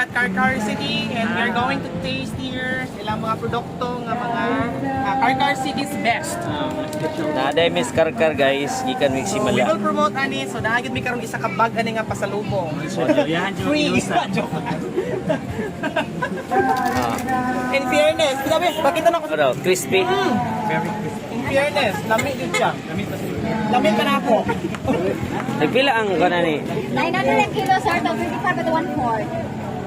at Car City and we are going to taste here ilang mga produkto nga mga Car City's best. Naaday Miss Karkar guys, gikan We mig simala. will promote ani so nahagid mi karon isa ka bag ani nga pasalubong. Free. In fairness, grabe, bakit na Ano, crispy. In fairness, lamig din siya. Lamig ka na ako. Nagpila ang kana ni? 900 kilo, sir. 25 at 1/4.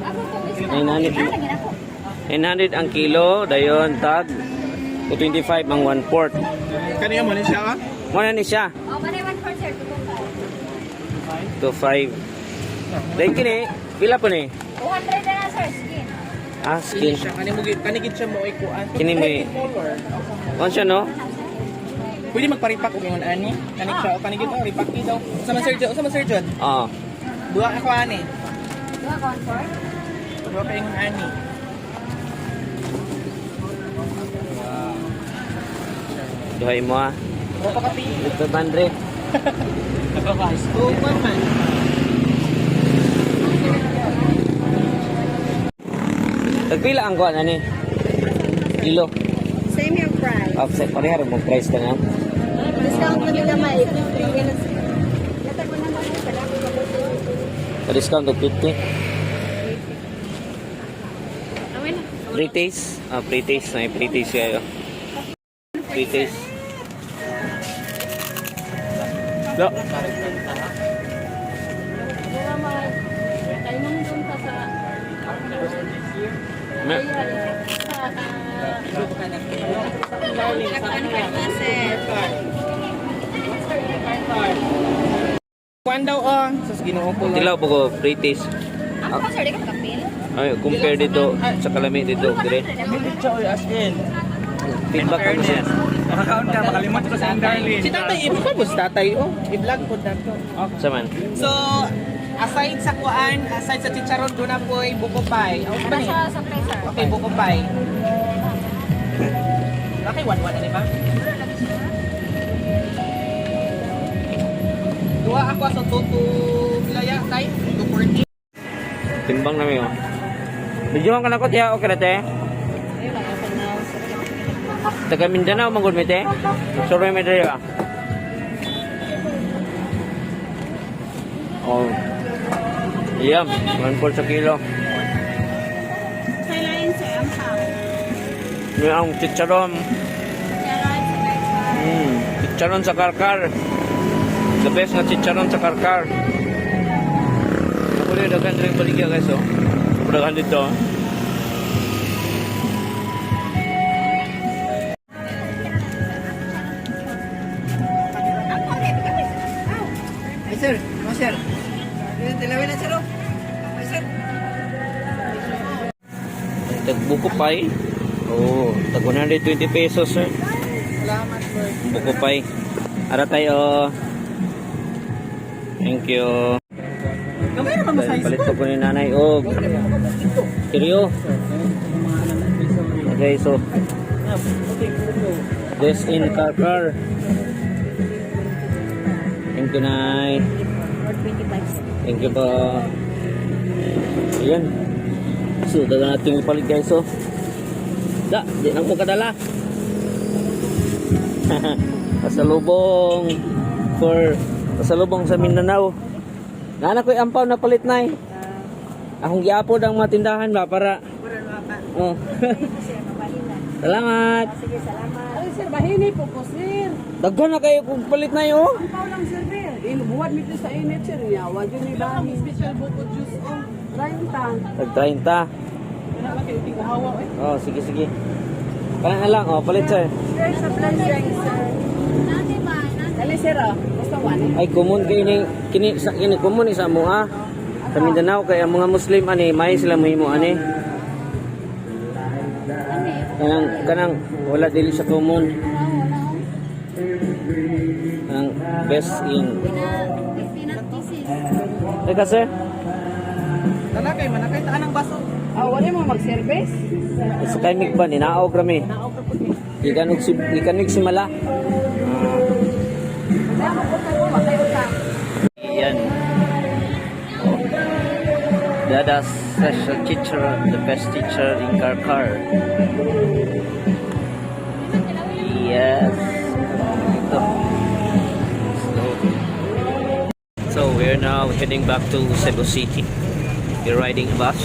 Ako po, Miss. 900. Lagyan ako. 900 ang kilo, dayon tag 25 ang 1/4. Kaniya mo ni siya ka? Muna ni siya. Oh, manay 1/4, sir. 2.5. Dahil kini, pila po ni? 200 na lang, sir. Skin. Ah, skin. Siya kanigid siya mo ikuan. Kini mo ano siya no? Pwede magparipak og ingon ani. Kanig siya o kanigid o ripak ni daw. Sa man Sir John. Oo. Duha ako ani. Duha ka 1/4? Duha ka ingon ani. Duhay mo ah. Duha pa kapi. Ito bandre. Tuman man. Nagpila ang kuha na ni? Kilo. Same yung price. Offset pareha rin mo price ka na. Discount na nila may. Pa-discount og 50. Pre-taste? Ah, pre-taste. Na pre-taste kayo. Pre-taste. Lo. Me. Kuan daw sa Ginoo ko. Tilaw po ko pre-taste. Ako pa, sir. Di ka makapil? Ay, compare dito sa kalami dito. Dire. As in. Feedback ko siya. Makakaon ka, makalimot ko sa Darlene. Si tatay, ibo ka mo si tatay, i-vlog po na to. Saman. So, aside sa kuan, aside sa chicharon, doon na po ay buko pie. Ano ba Ano ni? sa pressure? Okay, buko pie. Okay, 1-1 na ba? Dua ako sa tutu bilaya, tay? 240. Timbang namin oh. Bidyuhan ka na ko tiya, okay na te? Taga Mindanao, manggod mi te? Sorry mi tayo ah. Oh. Iyam, 1/4 sa kilo. Kailangan sa ampang. May ang chicharon. Chicharon sa karkar. The best na chicharon sa karkar. Ako rin dagan rin baligya guys oh. Dagan dito. Ay, sir. No, sir. Tilawin na, sir. Ay, sir. Tagbuko pie. Oh, tag 120 pesos sir. Salamat, sir. Buko pie. Ara tayo. Thank you. Gamay naman mo size Palit ko. ko po ni nanay. Oh, seryo. Okay, so this in Karkar. Thank you, Nay. 25. Thank you po. Ayan. So, daga natin ipalit guys. So, di na mo kadala. Pasalubong sa Mindanao. Nana ko'y ampaw na palit na akong giapod ang mga tindahan ba para. Oh. Salamat. Sige, salamat. Ay, sir, bahini po po, sir. Daghan na kayo kung palit na yun. Ang pao lang, sir, sir. Buhat nito sa init, sir. Niya, wag yun ni Bani. Special buko juice, oh. 30. Tag 30. Oh, sige, sige. Kaya na lang, oh, palit sir. Sir, sa blind drinks, sir. Dali, sir, oh. Basta one. Ay, kumun kayo kini kumun isa mo ah. Sa Mindanao kay ang mga Muslim ani may sila mohimo ani. Kanang wala dili sa kumun. Ang best in. Teka sir. Talakay, manakay taan ang baso. Wala mo mag-service? Sa kaimig ba ninaog rami. Ikan og simala. Yan. Dada special teacher, the best teacher in Karkar. Yes. Ito. So we're now heading back to Cebu City. We're riding bus.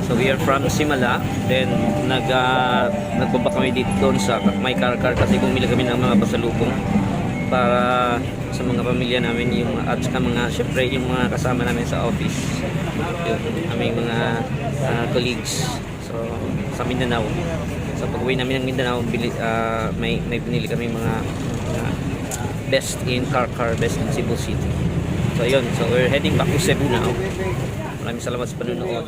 So we are from Simala, then nagbaba kami dito doon sa may Karkar kasi bumili kami ng mga pasalubong para sa mga pamilya namin yung at sa mga syempre yung mga kasama namin sa office, yung aming mga colleagues so sa Mindanao. So pag-uwi namin ng Mindanao, may pinili kami mga best in Karkar, best in Cebu City. So ayun, so we're heading back to Cebu now. Maraming salamat sa panunood.